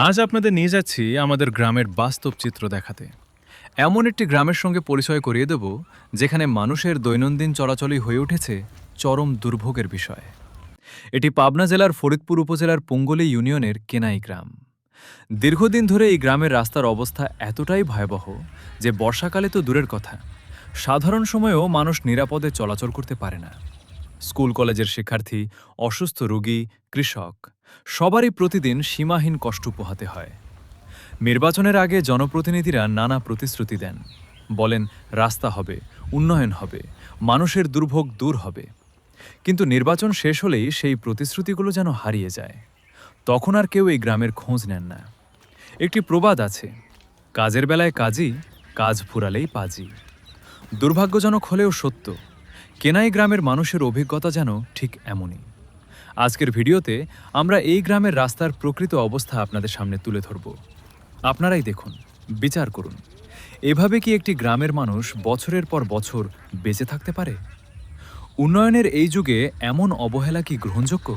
আজ আপনাদের নিয়ে যাচ্ছি আমাদের গ্রামের বাস্তব চিত্র দেখাতে। এমন একটি গ্রামের সঙ্গে পরিচয় করিয়ে দেব যেখানে মানুষের দৈনন্দিন চলাচলই হয়ে উঠেছে চরম দুর্ভোগের বিষয়। এটি পাবনা জেলার ফরিদপুর উপজেলার পুঙ্গলী ইউনিয়নের কেনাই গ্রাম। দীর্ঘদিন ধরে এই গ্রামের রাস্তার অবস্থা এতটাই ভয়াবহ যে বর্ষাকালে তো দূরের কথা, সাধারণ সময়েও মানুষ নিরাপদে চলাচল করতে পারে না। স্কুল কলেজের শিক্ষার্থী, অসুস্থ রোগী, কৃষক সবারই প্রতিদিন সীমাহীন কষ্ট পোহাতে হয়। নির্বাচনের আগে জনপ্রতিনিধিরা নানা প্রতিশ্রুতি দেন, বলেন রাস্তা হবে, উন্নয়ন হবে, মানুষের দুর্ভোগ দূর হবে। কিন্তু নির্বাচন শেষ হলেই সেই প্রতিশ্রুতিগুলো যেন হারিয়ে যায়। তখন আর কেউ এই গ্রামের খোঁজ নেন না। একটি প্রবাদ আছে, কাজের বেলায় কাজী, কাজ ফুরালেই পাজি। দুর্ভাগ্যজনক হলেও সত্য, কেনাই গ্রামের মানুষের অভিজ্ঞতা যেন ঠিক এমনই। আজকের ভিডিওতে আমরা এই গ্রামের রাস্তার প্রকৃত অবস্থা আপনাদের সামনে তুলে ধরব। আপনারাই দেখুন, বিচার করুন, এভাবে কি একটি গ্রামের মানুষ বছরের পর বছর বেঁচে থাকতে পারে? উন্নয়নের এই যুগে এমন অবহেলা কি গ্রহণযোগ্য?